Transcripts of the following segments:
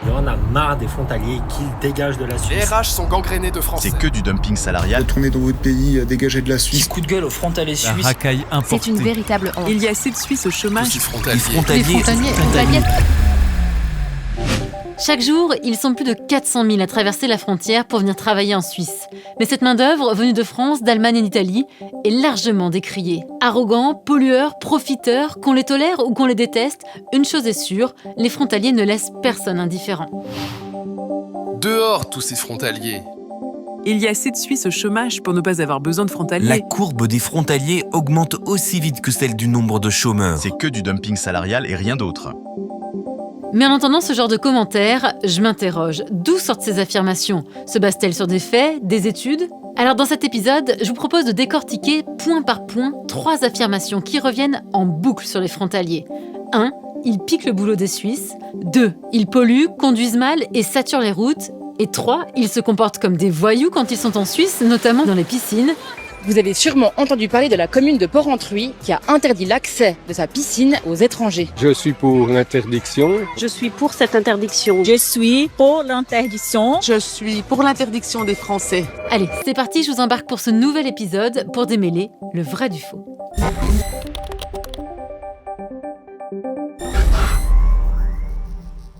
Il y en a marre des frontaliers qu'ils dégagent de la Les Suisse. RH sont gangrénés de Français. C'est que du dumping salarial. Retournez dans votre pays, dégagez de la Suisse. Coup de gueule aux frontaliers La suisses. racaille importée. C'est une véritable honte. Il y a assez de Suisses au chômage. Aussi Les frontaliers. Frontaliers. Chaque jour, ils sont plus de 400 000 à traverser la frontière pour venir travailler en Suisse. Mais cette main-d'œuvre, venue de France, d'Allemagne et d'Italie, est largement décriée. Arrogants, pollueurs, profiteurs, qu'on les tolère ou qu'on les déteste, une chose est sûre, les frontaliers ne laissent personne indifférent. Dehors, tous ces frontaliers. Il y a assez de Suisses au chômage pour ne pas avoir besoin de frontaliers. La courbe des frontaliers augmente aussi vite que celle du nombre de chômeurs. C'est que du dumping salarial et rien d'autre. Mais en entendant ce genre de commentaires, je m'interroge. D'où sortent ces affirmations ? Se basent-elles sur des faits, des études ? Alors dans cet épisode, je vous propose de décortiquer point par point 3 affirmations qui reviennent en boucle sur les frontaliers. 1. Ils piquent le boulot des Suisses. 2. Ils polluent, conduisent mal et saturent les routes. Et 3. Ils se comportent comme des voyous quand ils sont en Suisse, notamment dans les piscines. Vous avez sûrement entendu parler de la commune de Porrentruy qui a interdit l'accès de sa piscine aux étrangers. Je suis pour l'interdiction. Je suis pour cette interdiction. Je suis pour l'interdiction. Je suis pour l'interdiction des Français. Allez, c'est parti, je vous embarque pour ce nouvel épisode pour démêler le vrai du faux.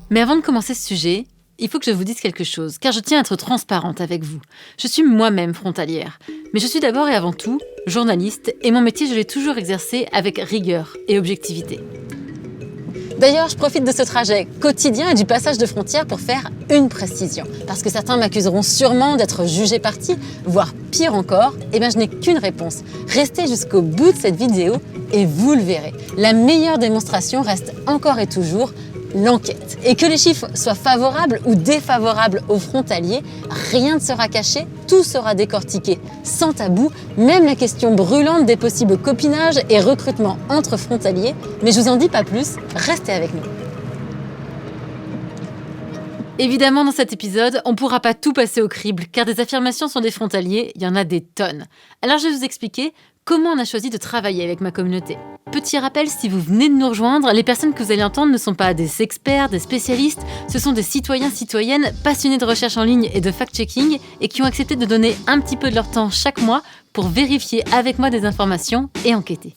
Mais avant de commencer ce sujet, il faut que je vous dise quelque chose, car je tiens à être transparente avec vous. Je suis moi-même frontalière, mais je suis d'abord et avant tout journaliste, et mon métier, je l'ai toujours exercé avec rigueur et objectivité. D'ailleurs, je profite de ce trajet quotidien et du passage de frontières pour faire une précision. Parce que certains m'accuseront sûrement d'être jugé parti, voire pire encore, et bien je n'ai qu'une réponse. Restez jusqu'au bout de cette vidéo et vous le verrez. La meilleure démonstration reste encore et toujours l'enquête. Et que les chiffres soient favorables ou défavorables aux frontaliers, rien ne sera caché, tout sera décortiqué, sans tabou, même la question brûlante des possibles copinages et recrutements entre frontaliers. Mais je vous en dis pas plus, restez avec nous. Évidemment, dans cet épisode, on ne pourra pas tout passer au crible, car des affirmations sur des frontaliers, il y en a des tonnes. Alors je vais vous expliquer comment on a choisi de travailler avec ma communauté. Petit rappel, si vous venez de nous rejoindre, les personnes que vous allez entendre ne sont pas des experts, des spécialistes, ce sont des citoyens-citoyennes passionnés de recherche en ligne et de fact-checking et qui ont accepté de donner un petit peu de leur temps chaque mois pour vérifier avec moi des informations et enquêter.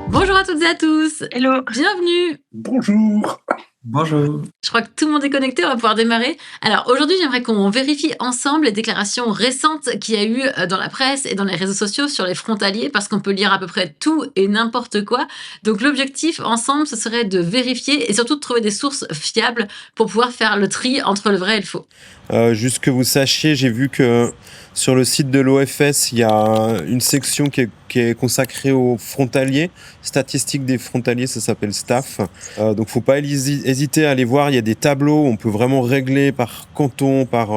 Bonjour à toutes et à tous. Hello. Bienvenue. Bonjour. Bonjour. Je crois que tout le monde est connecté, on va pouvoir démarrer. Alors aujourd'hui, j'aimerais qu'on vérifie ensemble les déclarations récentes qu'il y a eu dans la presse et dans les réseaux sociaux sur les frontaliers, parce qu'on peut lire à peu près tout et n'importe quoi. Donc l'objectif ensemble, ce serait de vérifier et surtout de trouver des sources fiables pour pouvoir faire le tri entre le vrai et le faux. Juste que vous sachiez, j'ai vu que sur le site de l'OFS, il y a une section qui est consacrée aux frontaliers, statistiques des frontaliers, ça s'appelle STAF. Donc faut pas hésiter à aller voir, il y a des tableaux, on peut vraiment régler par canton, par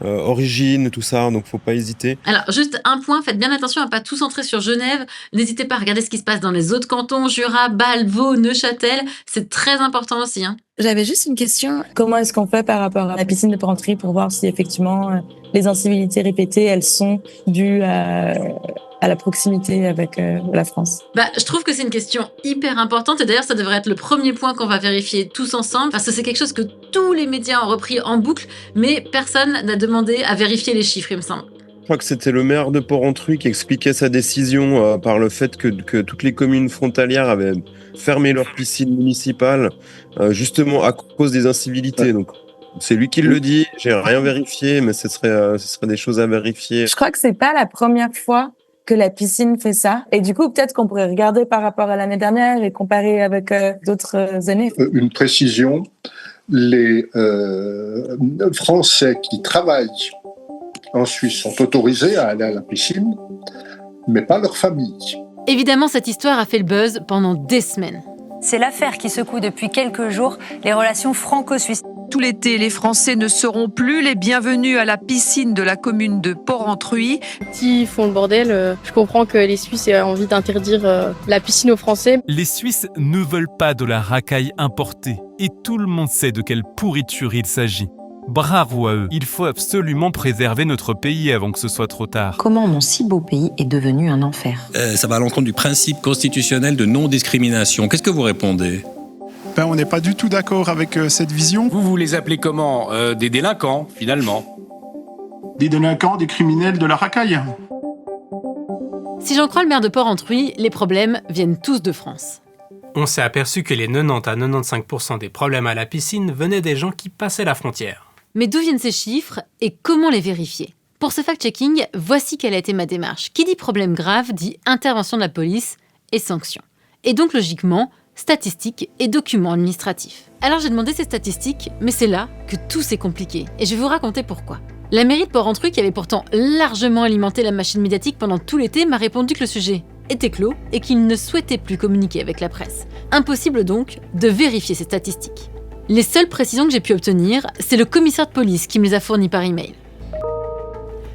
origine, tout ça, donc faut pas hésiter. Alors juste un point, faites bien attention à pas tout centrer sur Genève, n'hésitez pas à regarder ce qui se passe dans les autres cantons, Jura, Bâle, Vaud, Neuchâtel, c'est très important aussi. J'avais juste une question. Comment est-ce qu'on fait par rapport à la piscine de Porrentruy pour voir si effectivement les incivilités répétées, elles sont dues à la proximité avec la France? Je trouve que c'est une question hyper importante et d'ailleurs ça devrait être le premier point qu'on va vérifier tous ensemble parce que c'est quelque chose que tous les médias ont repris en boucle mais personne n'a demandé à vérifier les chiffres, il me semble. Je crois que c'était le maire de Porrentruy qui expliquait sa décision par le fait que toutes les communes frontalières avaient fermé leurs piscines municipales justement à cause des incivilités. Donc c'est lui qui le dit, j'ai rien vérifié, mais ce serait des choses à vérifier. Je crois que c'est pas la première fois que la piscine fait ça. Et du coup, peut-être qu'on pourrait regarder par rapport à l'année dernière et comparer avec d'autres années. Une précision, les Français qui travaillent en Suisse sont autorisés à aller à la piscine, mais pas leur famille. Évidemment, cette histoire a fait le buzz pendant des semaines. C'est l'affaire qui secoue depuis quelques jours les relations franco-suisses. Tout l'été, les Français ne seront plus les bienvenus à la piscine de la commune de Porrentruy. S'ils font le bordel, je comprends que les Suisses aient envie d'interdire la piscine aux Français. Les Suisses ne veulent pas de la racaille importée. Et tout le monde sait de quelle pourriture il s'agit. Bravo à eux, il faut absolument préserver notre pays avant que ce soit trop tard. Comment mon si beau pays est devenu un enfer ? Ça va à l'encontre du principe constitutionnel de non-discrimination. Qu'est-ce que vous répondez ? On n'est pas du tout d'accord avec cette vision. Vous les appelez comment ? Des délinquants, finalement. Des délinquants, des criminels de la racaille. Si j'en crois le maire de Porrentruy, les problèmes viennent tous de France. On s'est aperçu que les 90 à 95% des problèmes à la piscine venaient des gens qui passaient la frontière. Mais d'où viennent ces chiffres et comment les vérifier ? Pour ce fact-checking, voici quelle a été ma démarche. Qui dit problème grave dit intervention de la police et sanctions. Et donc logiquement, statistiques et documents administratifs. Alors j'ai demandé ces statistiques, mais c'est là que tout s'est compliqué. Et je vais vous raconter pourquoi. La mairie de Porrentruy, qui avait pourtant largement alimenté la machine médiatique pendant tout l'été, m'a répondu que le sujet était clos et qu'il ne souhaitait plus communiquer avec la presse. Impossible donc de vérifier ces statistiques. Les seules précisions que j'ai pu obtenir, c'est le commissaire de police qui me les a fournies par email.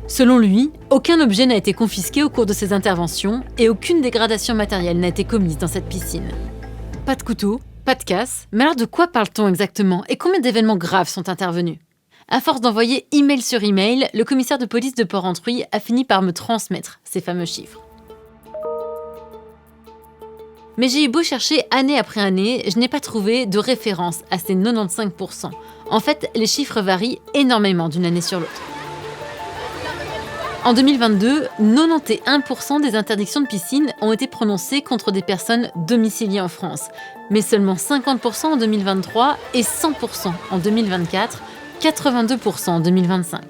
Selon lui, aucun objet n'a été confisqué au cours de ces interventions et aucune dégradation matérielle n'a été commise dans cette piscine. Pas de couteau, pas de casse, mais alors de quoi parle-t-on exactement et combien d'événements graves sont intervenus ? À force d'envoyer email sur email, le commissaire de police de Porrentruy a fini par me transmettre ces fameux chiffres. Mais j'ai eu beau chercher année après année, je n'ai pas trouvé de référence à ces 95%. En fait, les chiffres varient énormément d'une année sur l'autre. En 2022, 91% des interdictions de piscine ont été prononcées contre des personnes domiciliées en France, mais seulement 50% en 2023 et 100% en 2024, 82% en 2025.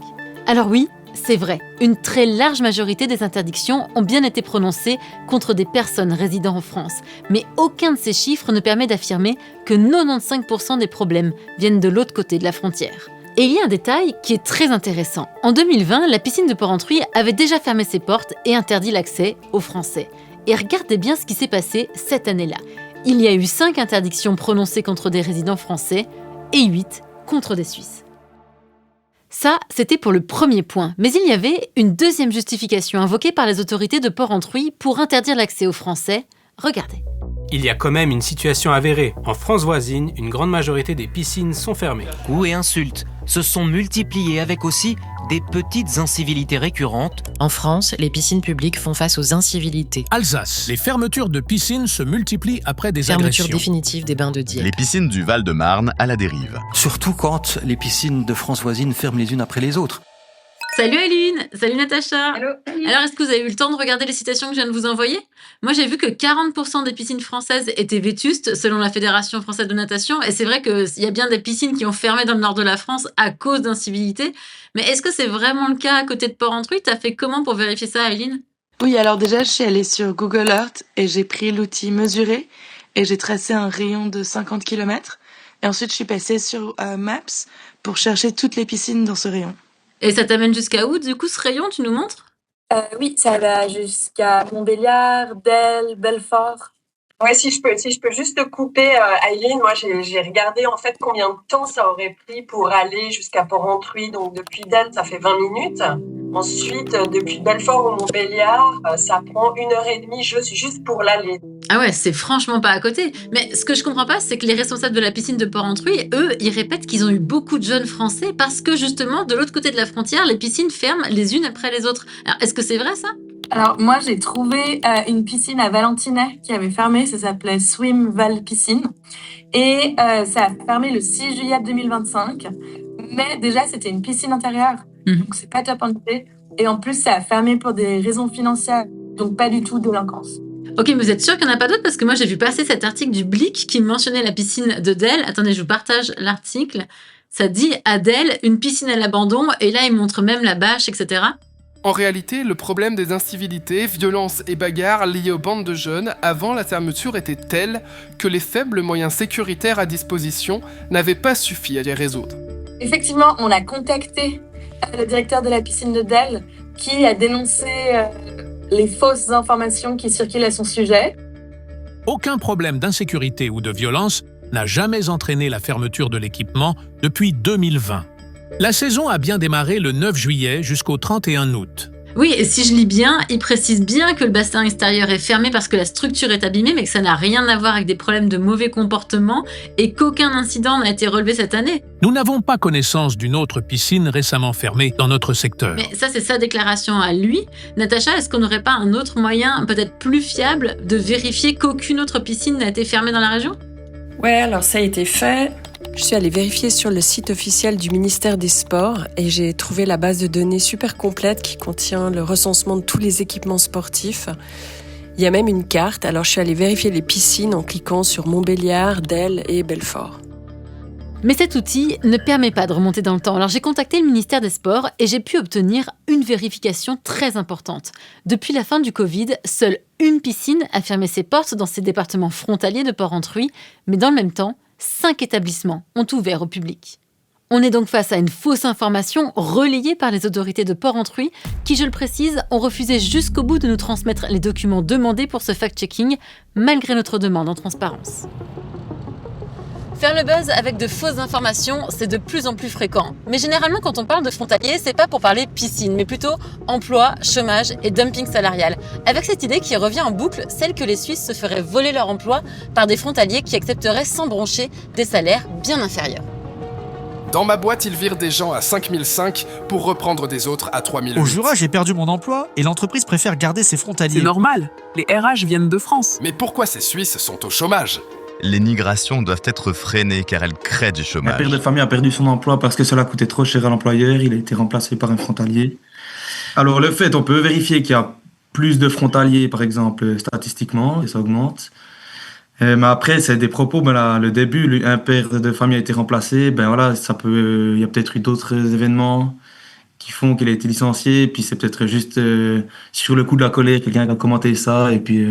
Alors oui, c'est vrai, une très large majorité des interdictions ont bien été prononcées contre des personnes résidant en France, mais aucun de ces chiffres ne permet d'affirmer que 95% des problèmes viennent de l'autre côté de la frontière. Et il y a un détail qui est très intéressant. En 2020, la piscine de Porrentruy avait déjà fermé ses portes et interdit l'accès aux Français. Et regardez bien ce qui s'est passé cette année-là. Il y a eu 5 interdictions prononcées contre des résidents français et 8 contre des Suisses. Ça, c'était pour le premier point. Mais il y avait une deuxième justification invoquée par les autorités de Porrentruy pour interdire l'accès aux Français. Regardez. Il y a quand même une situation avérée. En France voisine, une grande majorité des piscines sont fermées. Coups et insultes se sont multipliés avec aussi des petites incivilités récurrentes. En France, les piscines publiques font face aux incivilités. Alsace, les fermetures de piscines se multiplient après des agressions. Fermeture définitive des bains de Dieppe. Les piscines du Val-de-Marne à la dérive. Surtout quand les piscines de France voisine ferment les unes après les autres. Salut Aline, salut Natacha. Hello. Alors, est-ce que vous avez eu le temps de regarder les citations que je viens de vous envoyer ? Moi, j'ai vu que 40% des piscines françaises étaient vétustes, selon la Fédération française de natation. Et c'est vrai qu'il y a bien des piscines qui ont fermé dans le nord de la France à cause d'incivilités. Mais est-ce que c'est vraiment le cas à côté de Porrentruy ? T'as fait comment pour vérifier ça, Aline ? Oui, alors déjà, je suis allée sur Google Earth et j'ai pris l'outil mesurer et j'ai tracé un rayon de 50 km. Et ensuite, je suis passée sur Maps pour chercher toutes les piscines dans ce rayon. Et ça t'amène jusqu'à où, du coup, ce rayon, tu nous montres ? Oui, ça va jusqu'à Montbéliard, Delle, Belfort. Ouais, si je peux juste te couper, Aileen, moi j'ai regardé en fait combien de temps ça aurait pris pour aller jusqu'à Porrentruy. Donc depuis Delle, ça fait 20 minutes. Ensuite, depuis Belfort ou Montbéliard, ça prend 1h30 juste pour l'aller. Ah ouais, c'est franchement pas à côté. Mais ce que je comprends pas, c'est que les responsables de la piscine de Porrentruy, eux, ils répètent qu'ils ont eu beaucoup de jeunes Français parce que justement, de l'autre côté de la frontière, les piscines ferment les unes après les autres. Alors, est-ce que c'est vrai ça ? Alors moi, j'ai trouvé une piscine à Valentinay qui avait fermé, ça s'appelait Swim Val Piscine. Et ça a fermé le 6 juillet 2025. Mais déjà, c'était une piscine intérieure, donc c'est pas top en été. Et en plus, ça a fermé pour des raisons financières, donc pas du tout délinquance. Ok, mais vous êtes sûr qu'il n'y en a pas d'autres ? Parce que moi, j'ai vu passer cet article du Blick qui mentionnait la piscine de Delle. Attendez, je vous partage l'article. Ça dit à Delle, une piscine à l'abandon, et là, il montre même la bâche, etc. En réalité, le problème des incivilités, violences et bagarres liées aux bandes de jeunes avant la fermeture était tel que les faibles moyens sécuritaires à disposition n'avaient pas suffi à les résoudre. Effectivement, on a contacté le directeur de la piscine de Delle qui a dénoncé les fausses informations qui circulent à son sujet. Aucun problème d'insécurité ou de violence n'a jamais entraîné la fermeture de l'équipement depuis 2020. La saison a bien démarré le 9 juillet jusqu'au 31 août. Oui, et si je lis bien, il précise bien que le bassin extérieur est fermé parce que la structure est abîmée, mais que ça n'a rien à voir avec des problèmes de mauvais comportement et qu'aucun incident n'a été relevé cette année. Nous n'avons pas connaissance d'une autre piscine récemment fermée dans notre secteur. Mais ça, c'est sa déclaration à lui. Natacha, est-ce qu'on n'aurait pas un autre moyen, peut-être plus fiable, de vérifier qu'aucune autre piscine n'a été fermée dans la région ? Ouais, alors ça a été fait. Je suis allée vérifier sur le site officiel du ministère des Sports et j'ai trouvé la base de données super complète qui contient le recensement de tous les équipements sportifs. Il y a même une carte, alors je suis allée vérifier les piscines en cliquant sur Montbéliard, Delle et Belfort. Mais cet outil ne permet pas de remonter dans le temps. Alors j'ai contacté le ministère des Sports et j'ai pu obtenir une vérification très importante. Depuis la fin du Covid, seule une piscine a fermé ses portes dans ces départements frontaliers de Porrentruy, mais dans le même temps, 5 établissements ont ouvert au public. On est donc face à une fausse information relayée par les autorités de Porrentruy qui, je le précise, ont refusé jusqu'au bout de nous transmettre les documents demandés pour ce fact-checking, malgré notre demande en transparence. Faire le buzz avec de fausses informations, c'est de plus en plus fréquent. Mais généralement, quand on parle de frontaliers, c'est pas pour parler piscine, mais plutôt emploi, chômage et dumping salarial. Avec cette idée qui revient en boucle, celle que les Suisses se feraient voler leur emploi par des frontaliers qui accepteraient sans broncher des salaires bien inférieurs. Dans ma boîte, ils virent des gens à 5005 pour reprendre des autres à 3008. Au Jura, j'ai perdu mon emploi et l'entreprise préfère garder ses frontaliers. C'est normal, les RH viennent de France. Mais pourquoi ces Suisses sont au chômage ? Les migrations doivent être freinées car elles créent du Un chômage. père de famille a perdu son emploi parce que cela coûtait trop cher à l'employeur. Il a été remplacé par un frontalier. Alors le fait, on peut vérifier qu'il y a plus de frontaliers, par exemple, statistiquement, et ça augmente. Mais après, c'est des propos. Ben là, le début, un père de famille a été remplacé. Ben voilà, ça peut. Il y a peut-être eu d'autres événements qui font qu'il a été licencié. Puis c'est peut-être juste sur le coup de la colère, quelqu'un qui a commenté ça et puis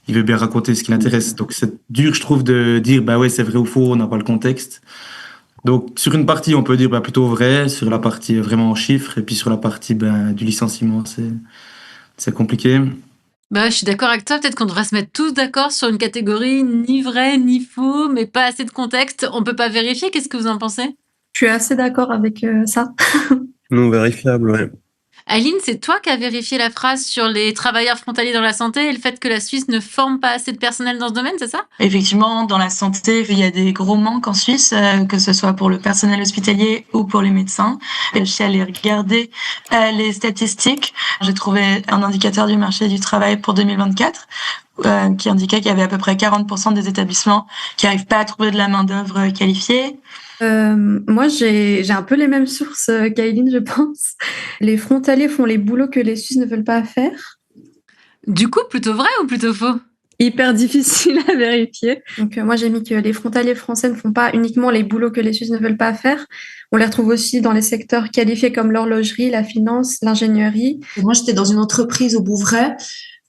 il veut bien raconter ce qui l'intéresse. Donc c'est dur, je trouve, de dire bah ouais, c'est vrai ou faux. On n'a pas le contexte. Donc sur une partie, on peut dire bah plutôt vrai. Sur la partie vraiment en chiffres et puis sur la partie du licenciement, c'est compliqué. Bah, je suis d'accord avec toi, peut-être qu'on devrait se mettre tous d'accord sur une catégorie ni vrai ni faux, mais pas assez de contexte, on peut pas vérifier, qu'est-ce que vous en pensez ? Je suis assez d'accord avec ça. Non vérifiable, ouais. Aline, c'est toi qui as vérifié la phrase sur les travailleurs frontaliers dans la santé et le fait que la Suisse ne forme pas assez de personnel dans ce domaine, c'est ça ? Effectivement, dans la santé, il y a des gros manques en Suisse, que ce soit pour le personnel hospitalier ou pour les médecins. Je suis allée regarder les statistiques. J'ai trouvé un indicateur du marché du travail pour 2024 qui indiquait qu'il y avait à peu près 40% des établissements qui n'arrivent pas à trouver de la main-d'œuvre qualifiée. Moi, j'ai un peu les mêmes sources qu'Aileen, je pense. Les frontaliers font les boulots que les Suisses ne veulent pas faire. Du coup, plutôt vrai ou plutôt faux ? Hyper difficile à vérifier. Donc moi, j'ai mis que les frontaliers français ne font pas uniquement les boulots que les Suisses ne veulent pas faire. On les retrouve aussi dans les secteurs qualifiés comme l'horlogerie, la finance, l'ingénierie. Moi, j'étais dans une entreprise au Bouvray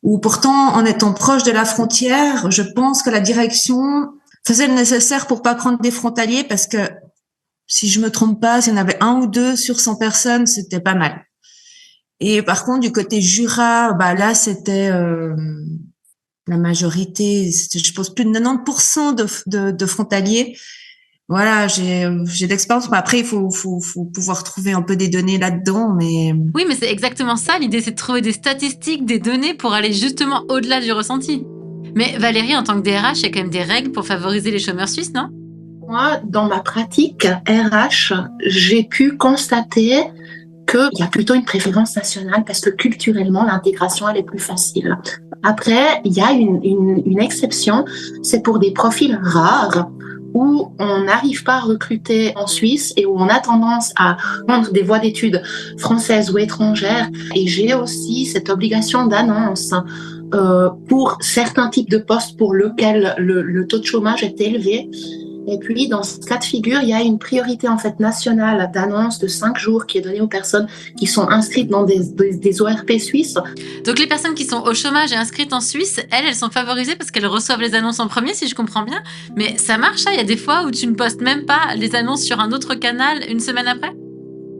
où pourtant, en étant proche de la frontière, je pense que la direction faisait le nécessaire pour pas prendre des frontaliers parce que, si je me trompe pas, s'il y en avait 1 ou 2 sur 100 personnes, c'était pas mal. Et par contre, du côté Jura, bah là, c'était la majorité, c'était, je pense, plus de 90% de frontaliers. Voilà, j'ai de l'expérience. Mais après, il faut pouvoir trouver un peu des données là-dedans, mais... Oui, mais c'est exactement ça. L'idée, c'est de trouver des statistiques, des données pour aller justement au-delà du ressenti. Mais Valérie, en tant que DRH, il y a quand même des règles pour favoriser les chômeurs suisses, non ? Moi, dans ma pratique RH, j'ai pu constater qu'il y a plutôt une préférence nationale parce que culturellement, l'intégration, elle est plus facile. Après, il y a une exception, c'est pour des profils rares où on n'arrive pas à recruter en Suisse et où on a tendance à prendre des voies d'études françaises ou étrangères. Et j'ai aussi cette obligation d'annonce pour certains types de postes pour lesquels le taux de chômage est élevé. Et puis, dans ce cas de figure, il y a une priorité en fait nationale d'annonce de 5 jours qui est donnée aux personnes qui sont inscrites dans des ORP suisses. Donc, les personnes qui sont au chômage et inscrites en Suisse, elles sont favorisées parce qu'elles reçoivent les annonces en premier, si je comprends bien. Mais ça marche, il y a des fois où tu ne postes même pas les annonces sur un autre canal une semaine après ?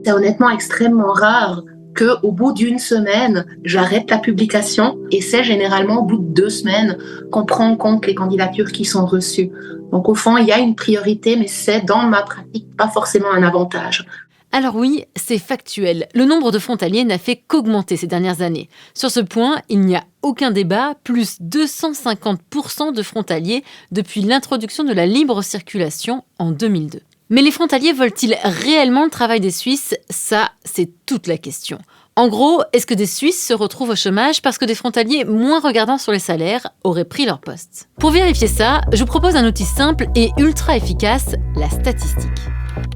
C'est honnêtement extrêmement rare qu'au bout d'une semaine, j'arrête la publication et c'est généralement au bout de 2 semaines qu'on prend en compte les candidatures qui sont reçues. Donc au fond, il y a une priorité, mais c'est dans ma pratique pas forcément un avantage. Alors oui, c'est factuel. Le nombre de frontaliers n'a fait qu'augmenter ces dernières années. Sur ce point, il n'y a aucun débat, plus 250% de frontaliers depuis l'introduction de la libre circulation en 2002. Mais les frontaliers veulent-ils réellement le travail des Suisses ? Ça, c'est toute la question. En gros, est-ce que des Suisses se retrouvent au chômage parce que des frontaliers moins regardants sur les salaires auraient pris leur poste ? Pour vérifier ça, je vous propose un outil simple et ultra efficace, la statistique.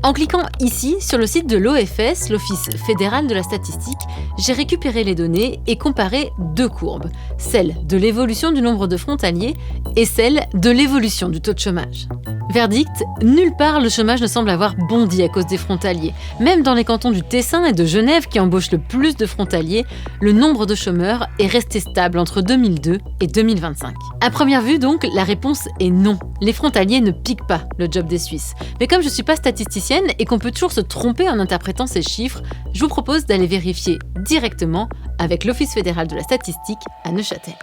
En cliquant ici sur le site de l'OFS, l'Office fédéral de la statistique, j'ai récupéré les données et comparé 2 courbes, celle de l'évolution du nombre de frontaliers et celle de l'évolution du taux de chômage. Verdict, nulle part le chômage ne semble avoir bondi à cause des frontaliers. Même dans les cantons du Tessin et de Genève qui embauchent le plus de frontaliers, le nombre de chômeurs est resté stable entre 2002 et 2025. À première vue donc, la réponse est non. Les frontaliers ne piquent pas le job des Suisses. Mais comme je ne suis pas statisticienne et qu'on peut toujours se tromper en interprétant ces chiffres, je vous propose d'aller vérifier directement avec l'Office fédéral de la statistique à Neuchâtel.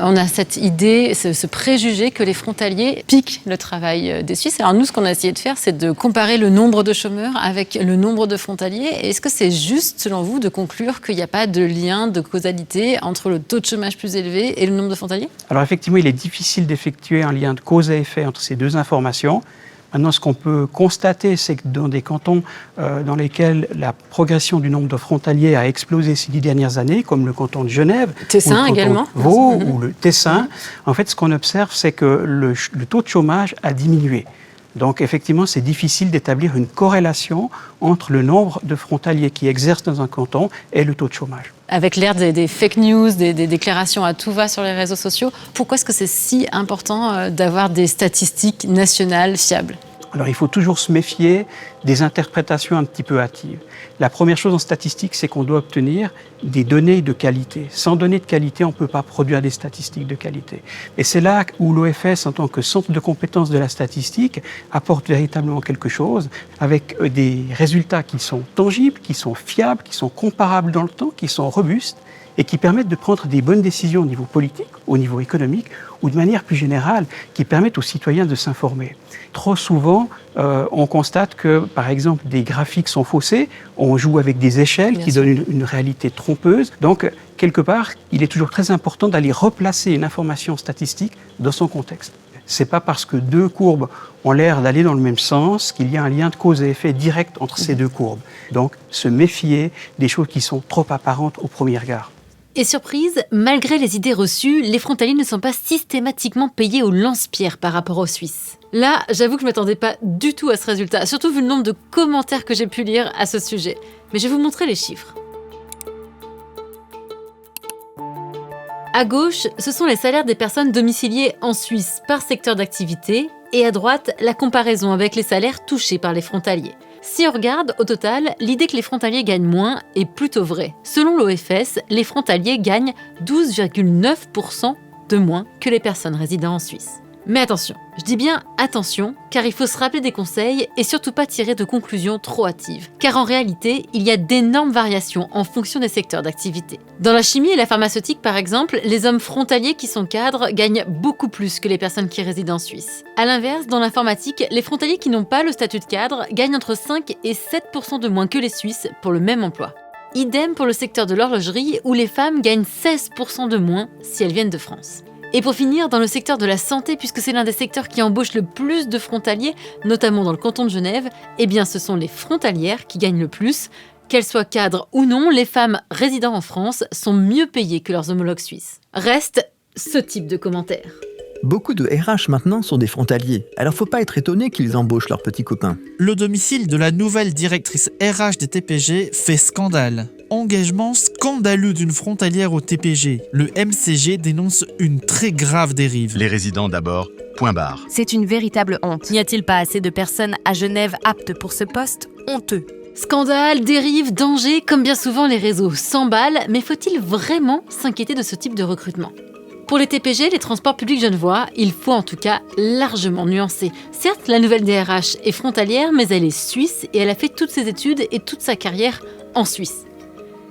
On a cette idée, ce préjugé que les frontaliers piquent le travail des Suisses. Alors nous, ce qu'on a essayé de faire, c'est de comparer le nombre de chômeurs avec le nombre de frontaliers. Est-ce que c'est juste, selon vous, de conclure qu'il n'y a pas de lien, de causalité entre le taux de chômage plus élevé et le nombre de frontaliers ? Alors effectivement, il est difficile d'effectuer un lien de cause à effet entre ces deux informations. Maintenant, ce qu'on peut constater, c'est que dans des cantons dans lesquels la progression du nombre de frontaliers a explosé ces 10 dernières années, comme le canton de Genève, Tessin également, Vaud ou le Tessin, en fait, ce qu'on observe, c'est que le taux de chômage a diminué. Donc, effectivement, c'est difficile d'établir une corrélation entre le nombre de frontaliers qui exercent dans un canton et le taux de chômage. Avec l'ère des fake news, des déclarations à tout va sur les réseaux sociaux, pourquoi est-ce que c'est si important d'avoir des statistiques nationales fiables ? Alors, il faut toujours se méfier des interprétations un petit peu hâtives. La première chose en statistique, c'est qu'on doit obtenir des données de qualité. Sans données de qualité, on ne peut pas produire des statistiques de qualité. Et c'est là où l'OFS, en tant que centre de compétences de la statistique, apporte véritablement quelque chose, avec des résultats qui sont tangibles, qui sont fiables, qui sont comparables dans le temps, qui sont robustes, et qui permettent de prendre des bonnes décisions au niveau politique, au niveau économique, ou de manière plus générale, qui permettent aux citoyens de s'informer. Trop souvent, on constate que, par exemple, des graphiques sont faussés, on joue avec des échelles qui donnent une réalité trompeuse. Donc, quelque part, il est toujours très important d'aller replacer une information statistique dans son contexte. C'est pas parce que 2 courbes ont l'air d'aller dans le même sens qu'il y a un lien de cause et effet direct entre ces 2 courbes. Donc, se méfier des choses qui sont trop apparentes au premier regard. Et surprise, malgré les idées reçues, les frontaliers ne sont pas systématiquement payés au lance-pierre par rapport aux Suisses. Là, j'avoue que je ne m'attendais pas du tout à ce résultat, surtout vu le nombre de commentaires que j'ai pu lire à ce sujet. Mais je vais vous montrer les chiffres. À gauche, ce sont les salaires des personnes domiciliées en Suisse par secteur d'activité, et à droite, la comparaison avec les salaires touchés par les frontaliers. Si on regarde, au total, l'idée que les frontaliers gagnent moins est plutôt vraie. Selon l'OFS, les frontaliers gagnent 12,9% de moins que les personnes résidant en Suisse. Mais attention, je dis bien attention, car il faut se rappeler des conseils et surtout pas tirer de conclusions trop hâtives. Car en réalité, il y a d'énormes variations en fonction des secteurs d'activité. Dans la chimie et la pharmaceutique, par exemple, les hommes frontaliers qui sont cadres gagnent beaucoup plus que les personnes qui résident en Suisse. A l'inverse, dans l'informatique, les frontaliers qui n'ont pas le statut de cadre gagnent entre 5 et 7% de moins que les Suisses pour le même emploi. Idem pour le secteur de l'horlogerie, où les femmes gagnent 16% de moins si elles viennent de France. Et pour finir, dans le secteur de la santé, puisque c'est l'un des secteurs qui embauche le plus de frontaliers, notamment dans le canton de Genève, eh bien ce sont les frontalières qui gagnent le plus. Qu'elles soient cadres ou non, les femmes résidant en France sont mieux payées que leurs homologues suisses. Reste ce type de commentaires. Beaucoup de RH maintenant sont des frontaliers, alors faut pas être étonné qu'ils embauchent leurs petits copains. Le domicile de la nouvelle directrice RH des TPG fait scandale. Engagement scandaleux d'une frontalière au TPG. Le MCG dénonce une très grave dérive. Les résidents d'abord, point barre. C'est une véritable honte. N'y a-t-il pas assez de personnes à Genève aptes pour ce poste ? Honteux. Scandale, dérive, danger, comme bien souvent les réseaux s'emballent, mais faut-il vraiment s'inquiéter de ce type de recrutement ? Pour les TPG, les transports publics genevois, il faut en tout cas largement nuancer. Certes, la nouvelle DRH est frontalière, mais elle est suisse et elle a fait toutes ses études et toute sa carrière en Suisse.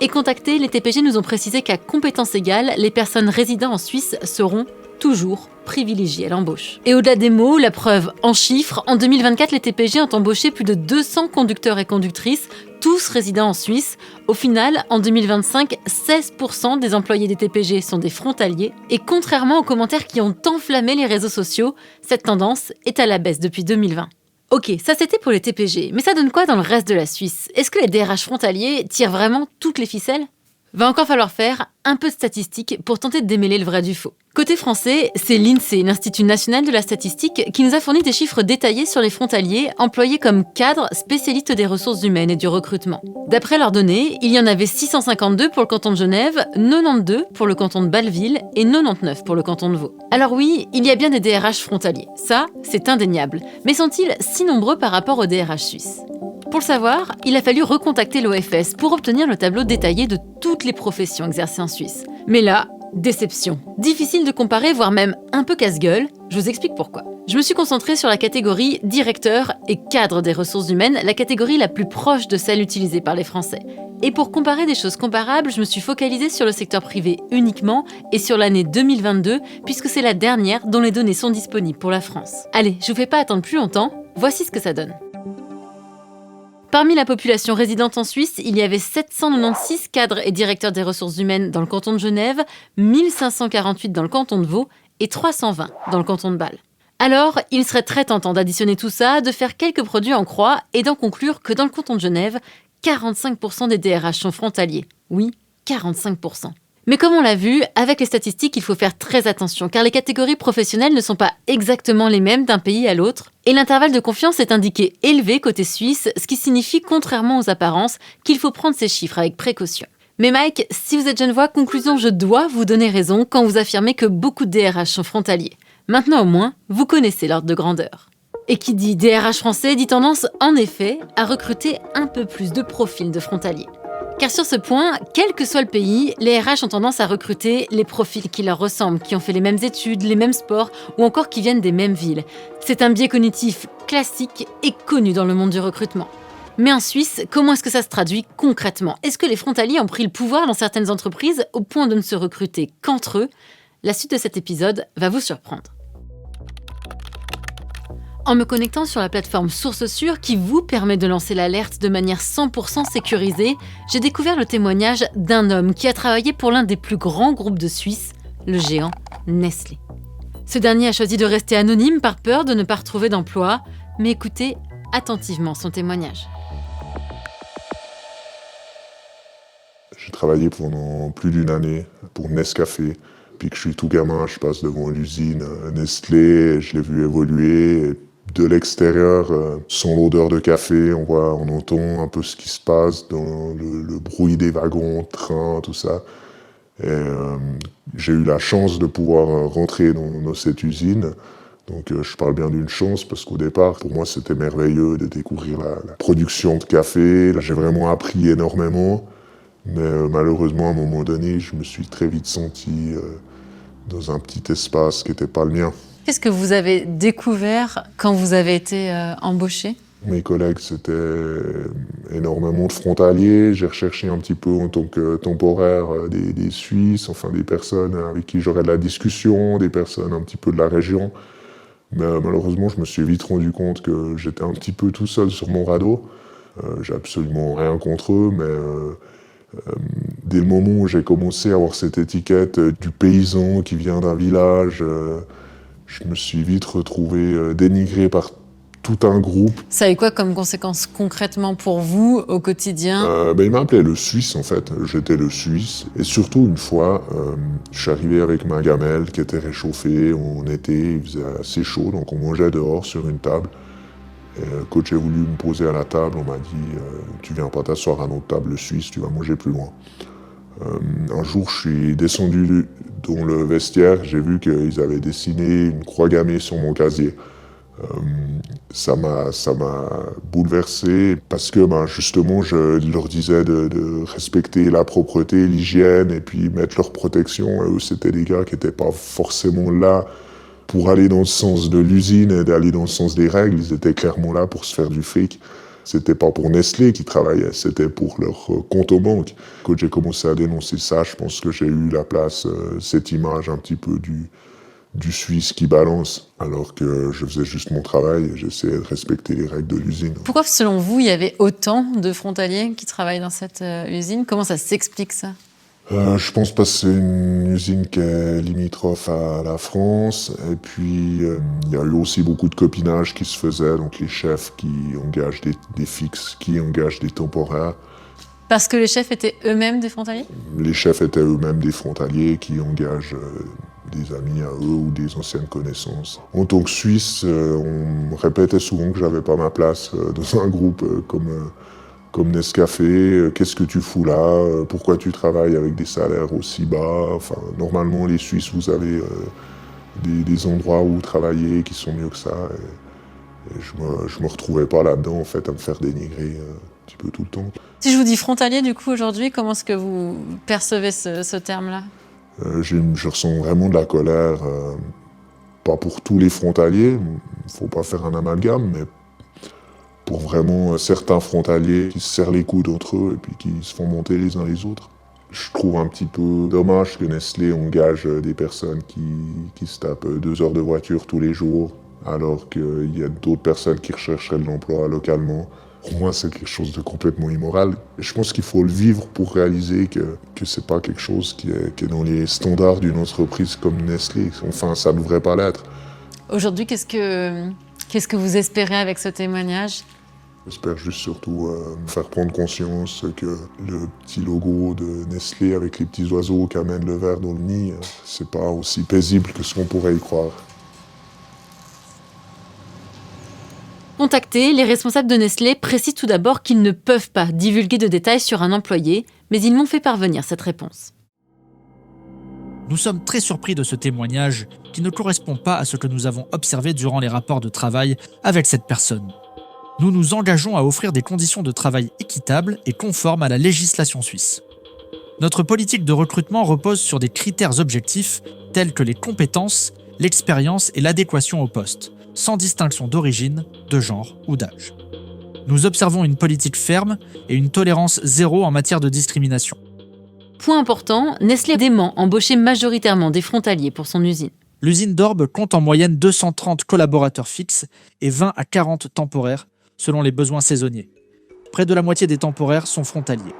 Et contactés, les TPG nous ont précisé qu'à compétences égales, les personnes résidant en Suisse seront toujours privilégiées à l'embauche. Et au-delà des mots, la preuve en chiffres, en 2024, les TPG ont embauché plus de 200 conducteurs et conductrices, tous résidant en Suisse. Au final, en 2025, 16% des employés des TPG sont des frontaliers. Et contrairement aux commentaires qui ont enflammé les réseaux sociaux, cette tendance est à la baisse depuis 2020. Ok, ça c'était pour les TPG, mais ça donne quoi dans le reste de la Suisse? Est-ce que les DRH frontaliers tirent vraiment toutes les ficelles? Va encore falloir faire un peu de statistiques pour tenter de démêler le vrai du faux. Côté français, c'est l'INSEE, l'Institut national de la statistique, qui nous a fourni des chiffres détaillés sur les frontaliers employés comme cadres spécialistes des ressources humaines et du recrutement. D'après leurs données, il y en avait 652 pour le canton de Genève, 92 pour le canton de Bâle-Ville et 99 pour le canton de Vaud. Alors oui, il y a bien des DRH frontaliers, ça c'est indéniable, mais sont-ils si nombreux par rapport aux DRH suisses? Pour le savoir, il a fallu recontacter l'OFS pour obtenir le tableau détaillé de toutes les professions exercées en Suisse. Mais là, déception. Difficile de comparer, voire même un peu casse-gueule. Je vous explique pourquoi. Je me suis concentrée sur la catégorie directeur et cadre des ressources humaines, la catégorie la plus proche de celle utilisée par les Français. Et pour comparer des choses comparables, je me suis focalisée sur le secteur privé uniquement et sur l'année 2022, puisque c'est la dernière dont les données sont disponibles pour la France. Allez, je vous fais pas attendre plus longtemps, voici ce que ça donne. Parmi la population résidente en Suisse, il y avait 796 cadres et directeurs des ressources humaines dans le canton de Genève, 1548 dans le canton de Vaud et 320 dans le canton de Bâle. Alors, il serait très tentant d'additionner tout ça, de faire quelques produits en croix et d'en conclure que dans le canton de Genève, 45% des DRH sont frontaliers. Oui, 45%. Mais comme on l'a vu, avec les statistiques, il faut faire très attention, car les catégories professionnelles ne sont pas exactement les mêmes d'un pays à l'autre, et l'intervalle de confiance est indiqué élevé côté suisse, ce qui signifie, contrairement aux apparences, qu'il faut prendre ces chiffres avec précaution. Mais Mike, si vous êtes genevois, conclusion, je dois vous donner raison quand vous affirmez que beaucoup de DRH sont frontaliers. Maintenant au moins, vous connaissez l'ordre de grandeur. Et qui dit DRH français dit tendance, en effet, à recruter un peu plus de profils de frontaliers. Car sur ce point, quel que soit le pays, les RH ont tendance à recruter les profils qui leur ressemblent, qui ont fait les mêmes études, les mêmes sports ou encore qui viennent des mêmes villes. C'est un biais cognitif classique et connu dans le monde du recrutement. Mais en Suisse, comment est-ce que ça se traduit concrètement? Est-ce que les frontaliers ont pris le pouvoir dans certaines entreprises au point de ne se recruter qu'entre eux? La suite de cet épisode va vous surprendre. En me connectant sur la plateforme Source Sûre qui vous permet de lancer l'alerte de manière 100% sécurisée, j'ai découvert le témoignage d'un homme qui a travaillé pour l'un des plus grands groupes de Suisse, le géant Nestlé. Ce dernier a choisi de rester anonyme par peur de ne pas retrouver d'emploi, mais écoutez attentivement son témoignage. J'ai travaillé pendant plus d'une année pour Nescafé. Depuis que je suis tout gamin, je passe devant l'usine Nestlé, je l'ai vu évoluer. De l'extérieur, sans l'odeur de café, on entend un peu ce qui se passe dans le bruit des wagons, trains, tout ça. Et j'ai eu la chance de pouvoir rentrer dans cette usine. Donc je parle bien d'une chance parce qu'au départ, pour moi, c'était merveilleux de découvrir la production de café. Là, j'ai vraiment appris énormément. Mais malheureusement, à un moment donné, je me suis très vite senti dans un petit espace qui n'était pas le mien. Qu'est-ce que vous avez découvert quand vous avez été embauché? Mes collègues, c'était énormément de frontaliers. J'ai recherché un petit peu en tant que temporaire des Suisses, enfin des personnes avec qui j'aurais de la discussion, des personnes un petit peu de la région. Mais malheureusement, je me suis vite rendu compte que j'étais un petit peu tout seul sur mon radeau. J'ai absolument rien contre eux, mais dès le moment où j'ai commencé à avoir cette étiquette du paysan qui vient d'un village, je me suis vite retrouvé dénigré par tout un groupe. Ça a eu quoi comme conséquence concrètement pour vous au quotidien? Il m'appelait le Suisse en fait, j'étais le Suisse. Et surtout une fois, je suis arrivé avec ma gamelle qui était réchauffée, on était, il faisait assez chaud, donc on mangeait dehors sur une table. Et quand j'ai voulu me poser à la table, on m'a dit tu viens pas t'asseoir à notre table suisse, tu vas manger plus loin. Un jour, je suis descendu dans le vestiaire, j'ai vu qu'ils avaient dessiné une croix gammée sur mon casier. Ça m'a bouleversé parce que justement, je leur disais de respecter la propreté, l'hygiène et puis mettre leur protection. Et eux, c'était des gars qui n'étaient pas forcément là pour aller dans le sens de l'usine et d'aller dans le sens des règles. Ils étaient clairement là pour se faire du fric. C'était pas pour Nestlé qu'ils travaillaient, c'était pour leur compte aux banques. Quand j'ai commencé à dénoncer ça, je pense que j'ai eu la place, cette image un petit peu du Suisse qui balance, alors que je faisais juste mon travail et j'essayais de respecter les règles de l'usine. Pourquoi, selon vous, il y avait autant de frontaliers qui travaillent dans cette usine? Comment ça s'explique, ça? Je pense parce que c'est une usine qui est limitrophe à la France. Et puis, il y a eu aussi beaucoup de copinage qui se faisait. Donc, les chefs qui engagent des fixes, qui engagent des temporaires. Parce que les chefs étaient eux-mêmes des frontaliers ? Les chefs étaient eux-mêmes des frontaliers qui engagent des amis à eux ou des anciennes connaissances. En tant que Suisse, on me répétait souvent que j'avais pas ma place dans un groupe comme Nescafé. Qu'est-ce que tu fous là ? Pourquoi tu travailles avec des salaires aussi bas ? Enfin, normalement, les Suisses, vous avez des endroits où travailler qui sont mieux que ça. Et je me retrouvais pas là-dedans, en fait, à me faire dénigrer un petit peu tout le temps. Si je vous dis frontalier, du coup, aujourd'hui, comment est-ce que vous percevez ce terme-là ? Je ressens vraiment de la colère, pas pour tous les frontaliers, il faut pas faire un amalgame, mais pour vraiment certains frontaliers qui se serrent les coudes entre eux et puis qui se font monter les uns les autres. Je trouve un petit peu dommage que Nestlé engage des personnes qui se tapent 2 heures de voiture tous les jours, alors qu'il y a d'autres personnes qui rechercheraient de l'emploi localement. Pour moi, c'est quelque chose de complètement immoral. Et je pense qu'il faut le vivre pour réaliser que c'est pas quelque chose qui est dans les standards d'une entreprise comme Nestlé. Enfin, ça ne devrait pas l'être. Aujourd'hui, qu'est-ce que vous espérez avec ce témoignage ? J'espère juste surtout faire prendre conscience que le petit logo de Nestlé avec les petits oiseaux qui amènent le verre dans le nid, c'est pas aussi paisible que ce qu'on pourrait y croire. Contactés, les responsables de Nestlé précisent tout d'abord qu'ils ne peuvent pas divulguer de détails sur un employé, mais ils m'ont fait parvenir cette réponse. Nous sommes très surpris de ce témoignage qui ne correspond pas à ce que nous avons observé durant les rapports de travail avec cette personne. Nous nous engageons à offrir des conditions de travail équitables et conformes à la législation suisse. Notre politique de recrutement repose sur des critères objectifs tels que les compétences, l'expérience et l'adéquation au poste, sans distinction d'origine, de genre ou d'âge. Nous observons une politique ferme et une tolérance zéro en matière de discrimination. Point important, Nestlé dément embaucher majoritairement des frontaliers pour son usine. L'usine d'Orbe compte en moyenne 230 collaborateurs fixes et 20 à 40 temporaires, selon les besoins saisonniers. Près de la moitié des temporaires sont frontaliers.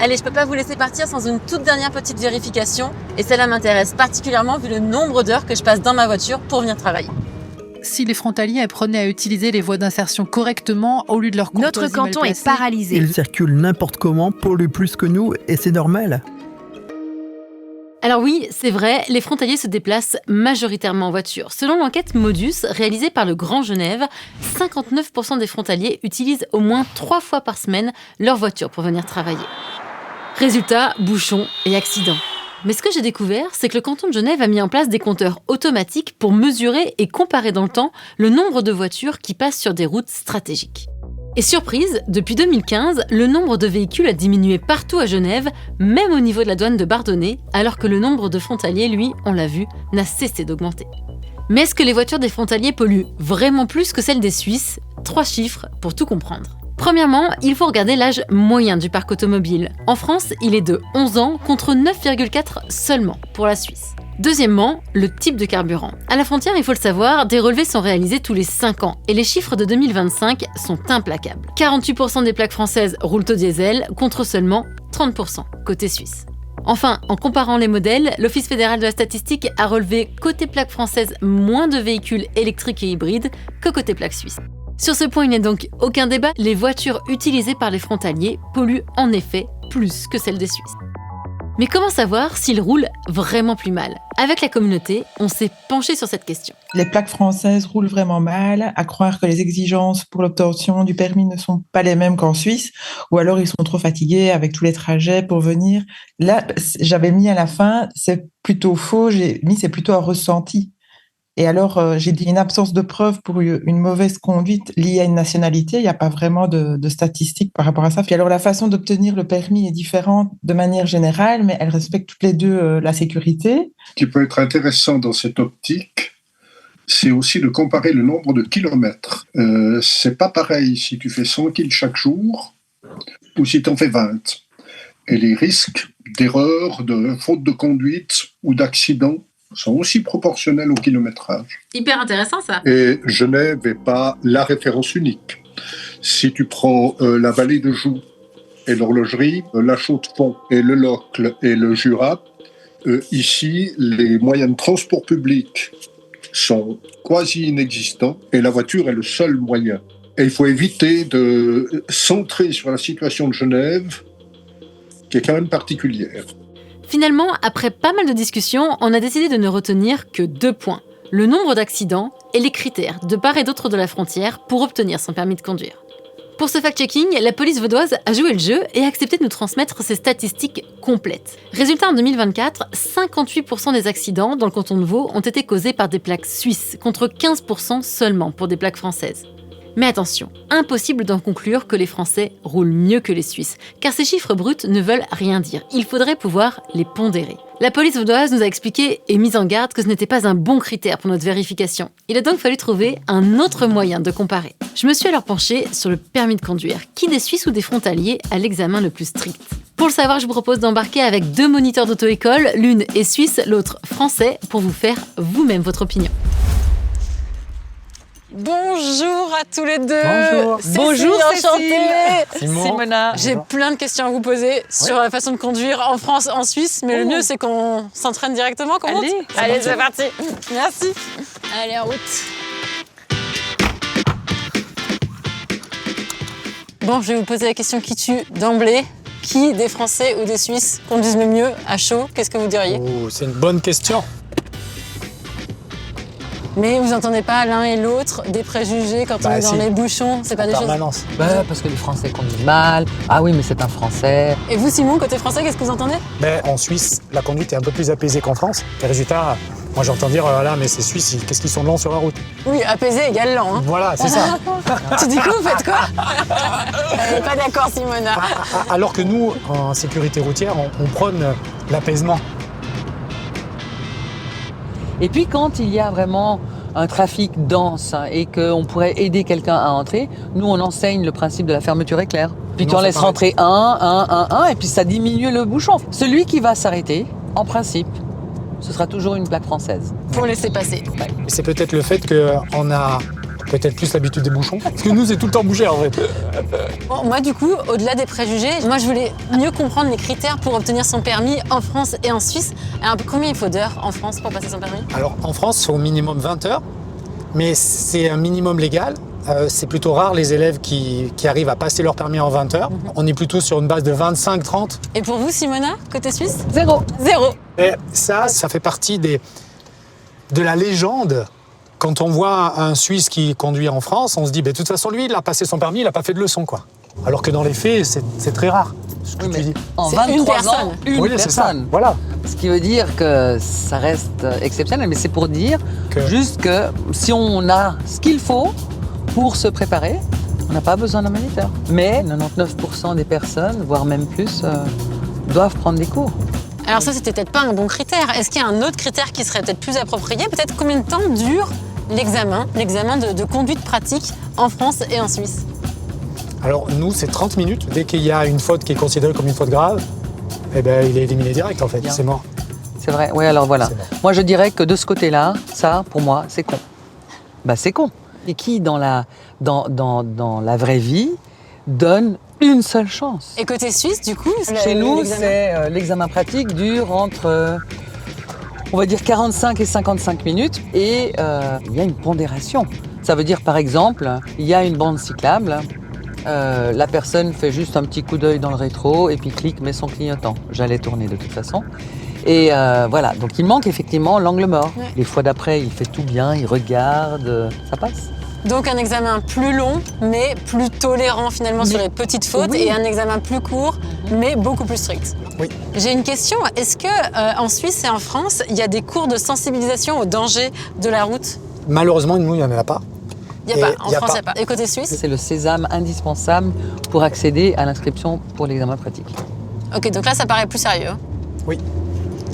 Allez, je peux pas vous laisser partir sans une toute dernière petite vérification. Et celle-là m'intéresse particulièrement vu le nombre d'heures que je passe dans ma voiture pour venir travailler. Si les frontaliers apprenaient à utiliser les voies d'insertion correctement au lieu de leur Notre canton est paralysé. Ils circulent n'importe comment, polluent plus que nous, et c'est normal. Alors oui, c'est vrai, les frontaliers se déplacent majoritairement en voiture. Selon l'enquête Modus, réalisée par le Grand Genève, 59% des frontaliers utilisent au moins 3 fois par semaine leur voiture pour venir travailler. Résultat, bouchons et accidents. Mais ce que j'ai découvert, c'est que le canton de Genève a mis en place des compteurs automatiques pour mesurer et comparer dans le temps le nombre de voitures qui passent sur des routes stratégiques. Et surprise, depuis 2015, le nombre de véhicules a diminué partout à Genève, même au niveau de la douane de Bardonnay, alors que le nombre de frontaliers, lui, on l'a vu, n'a cessé d'augmenter. Mais est-ce que les voitures des frontaliers polluent vraiment plus que celles des Suisses ? 3 chiffres pour tout comprendre. Premièrement, il faut regarder l'âge moyen du parc automobile. En France, il est de 11 ans contre 9,4 seulement pour la Suisse. Deuxièmement, le type de carburant. À la frontière, il faut le savoir, des relevés sont réalisés tous les 5 ans et les chiffres de 2025 sont implacables. 48% des plaques françaises roulent au diesel contre seulement 30% côté suisse. Enfin, en comparant les modèles, l'Office fédéral de la statistique a relevé côté plaque française moins de véhicules électriques et hybrides que côté plaque suisse. Sur ce point, il n'y a donc aucun débat, les voitures utilisées par les frontaliers polluent en effet plus que celles des Suisses. Mais comment savoir s'ils roulent vraiment plus mal ? Avec la communauté, on s'est penché sur cette question. Les plaques françaises roulent vraiment mal, à croire que les exigences pour l'obtention du permis ne sont pas les mêmes qu'en Suisse, ou alors ils sont trop fatigués avec tous les trajets pour venir. Là, j'avais mis à la fin, c'est plutôt faux, j'ai mis c'est plutôt un ressenti. Et alors, j'ai dit une absence de preuve pour une mauvaise conduite liée à une nationalité. Il n'y a pas vraiment de statistiques par rapport à ça. Puis alors, la façon d'obtenir le permis est différente de manière générale, mais elles respectent toutes les deux la sécurité. Ce qui peut être intéressant dans cette optique, c'est aussi de comparer le nombre de kilomètres. C'est pas pareil si tu fais 100 kills chaque jour ou si tu en fais 20. Et les risques d'erreur, de faute de conduite ou d'accident sont aussi proportionnelles au kilométrage. Hyper intéressant ça. Et Genève n'est pas la référence unique. Si tu prends la vallée de Joux et l'horlogerie, la Chaux-de-Fonds et le Locle et le Jura, ici, les moyens de transport public sont quasi inexistants et la voiture est le seul moyen. Et il faut éviter de centrer sur la situation de Genève, qui est quand même particulière. Finalement, après pas mal de discussions, on a décidé de ne retenir que 2 points. Le nombre d'accidents et les critères de part et d'autre de la frontière pour obtenir son permis de conduire. Pour ce fact-checking, la police vaudoise a joué le jeu et a accepté de nous transmettre ses statistiques complètes. Résultat, en 2024, 58% des accidents dans le canton de Vaud ont été causés par des plaques suisses, contre 15% seulement pour des plaques françaises. Mais attention, impossible d'en conclure que les Français roulent mieux que les Suisses, car ces chiffres bruts ne veulent rien dire. Il faudrait pouvoir les pondérer. La police vaudoise nous a expliqué et mis en garde que ce n'était pas un bon critère pour notre vérification. Il a donc fallu trouver un autre moyen de comparer. Je me suis alors penchée sur le permis de conduire. Qui des Suisses ou des frontaliers a l'examen le plus strict ? Pour le savoir, je vous propose d'embarquer avec 2 moniteurs d'auto-école, l'une est suisse, l'autre français, pour vous faire vous-même votre opinion. Bonjour à tous les deux. Bonjour. Bonjour, enchantée. Simona. J'ai plein de questions à vous poser sur la façon de conduire en France, en Suisse, mais le mieux c'est qu'on s'entraîne directement. Allez, c'est parti. Merci. Allez, en route. Bon, je vais vous poser la question qui tue d'emblée. Qui des Français ou des Suisses conduisent le mieux à chaud? Qu'est-ce que vous diriez? C'est une bonne question. Mais vous n'entendez pas l'un et l'autre des préjugés quand on est dans les bouchons, c'est pas des choses... Permanence. Parce que les Français conduisent mal. Ah oui, mais c'est un Français. Et vous, Simon, côté français, qu'est-ce que vous entendez? En Suisse, la conduite est un peu plus apaisée qu'en France. Les résultats, moi j'entends dire, là, mais ces Suisses, qu'est-ce qu'ils sont lents sur la route? Oui, apaisé égale lent. Hein. Voilà, c'est ça. Tu dis quoi, vous faites quoi? Elle n'est pas d'accord, Simona. Alors que nous, en sécurité routière, on prône l'apaisement. Et puis quand il y a vraiment un trafic dense et qu'on pourrait aider quelqu'un à entrer, nous on enseigne le principe de la fermeture éclair. Puis tu en laisses rentrer un, et puis ça diminue le bouchon. Celui qui va s'arrêter, en principe, ce sera toujours une plaque française. Faut laisser passer. Ouais. C'est peut-être le fait qu'on a peut-être plus l'habitude des bouchons. Parce que nous, c'est tout le temps bouché en fait. Bon, moi, du coup, au-delà des préjugés, moi, je voulais mieux comprendre les critères pour obtenir son permis en France et en Suisse. Alors, combien il faut d'heures en France pour passer son permis? Alors, en France, c'est au minimum 20 heures, mais c'est un minimum légal. C'est plutôt rare les élèves qui arrivent à passer leur permis en 20 heures. On est plutôt sur une base de 25-30. Et pour vous, Simona, côté suisse? 0. Et ça fait partie de la légende. Quand on voit un Suisse qui conduit en France, on se dit, de toute façon, lui, il a passé son permis, il n'a pas fait de leçon, quoi. Alors que dans les faits, c'est très rare, ce que tu dis. En 23 ans, une personne. C'est ça. Voilà. Ce qui veut dire que ça reste exceptionnel, mais c'est pour dire juste que si on a ce qu'il faut pour se préparer, on n'a pas besoin d'un moniteur. Mais 99% des personnes, voire même plus, doivent prendre des cours. Alors ça, c'était peut-être pas un bon critère. Est-ce qu'il y a un autre critère qui serait peut-être plus approprié? Peut-être combien de temps dure l'examen de conduite pratique en France et en Suisse? Alors nous, c'est 30 minutes. Dès qu'il y a une faute qui est considérée comme une faute grave, il est éliminé direct en fait, c'est mort. C'est vrai, oui, alors voilà. Moi je dirais que de ce côté-là, ça, pour moi, c'est con. C'est con. Et qui, dans la vraie vie, donne une seule chance. Et côté suisse, du coup, chez nous, l'examen pratique dure entre, on va dire, 45 et 55 minutes. Et il y a une pondération. Ça veut dire, par exemple, il y a une bande cyclable. La personne fait juste un petit coup d'œil dans le rétro et puis clique, met son clignotant. J'allais tourner de toute façon. Et voilà, donc il manque effectivement l'angle mort. Ouais. Les fois d'après, il fait tout bien, il regarde, ça passe. Donc un examen plus long, mais plus tolérant finalement sur les petites fautes, et un examen plus court, mais beaucoup plus strict. Oui. J'ai une question, est-ce que en Suisse et en France, il y a des cours de sensibilisation au danger de la route? Malheureusement, nous, il n'y en a pas. Il n'y a pas, en France, il n'y a pas. Et côté suisse? C'est le sésame indispensable pour accéder à l'inscription pour l'examen pratique. Ok, donc là, ça paraît plus sérieux. Oui.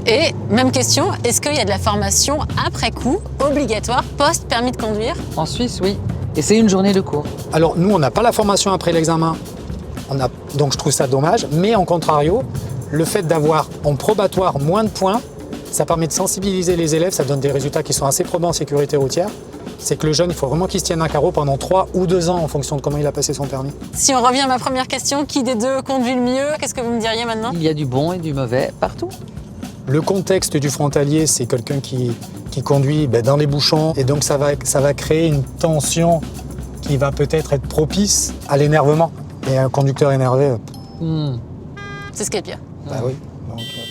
Et même question, est-ce qu'il y a de la formation après coup, obligatoire, post-permis de conduire? En Suisse, oui. Et c'est une journée de cours. Alors nous, on n'a pas la formation après l'examen. Donc je trouve ça dommage. Mais en contrario, le fait d'avoir en probatoire moins de points, Ça permet de sensibiliser les élèves, ça donne des résultats qui sont assez probants en sécurité routière. C'est que le jeune, il faut vraiment qu'il se tienne un carreau pendant 3 ou 2 ans en fonction de comment il a passé son permis. Si on revient à ma première question, qui des deux conduit le mieux? Qu'est-ce que vous me diriez maintenant? Il y a du bon et du mauvais partout. Le contexte du frontalier, c'est quelqu'un qui conduit dans les bouchons et donc ça va créer une tension qui va peut-être être propice à l'énervement. Et un conducteur énervé... C'est ce qui est pire. Bah oui.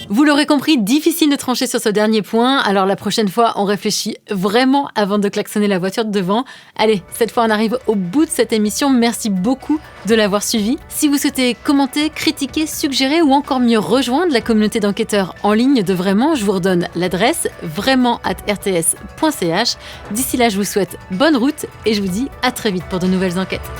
Vous l'aurez compris, difficile de trancher sur ce dernier point, alors la prochaine fois, on réfléchit vraiment avant de klaxonner la voiture de devant. Allez, cette fois, on arrive au bout de cette émission. Merci beaucoup de l'avoir suivi. Si vous souhaitez commenter, critiquer, suggérer ou encore mieux rejoindre la communauté d'enquêteurs en ligne de Vraiment, je vous redonne l'adresse vraiment@rts.ch. D'ici là, je vous souhaite bonne route et je vous dis à très vite pour de nouvelles enquêtes.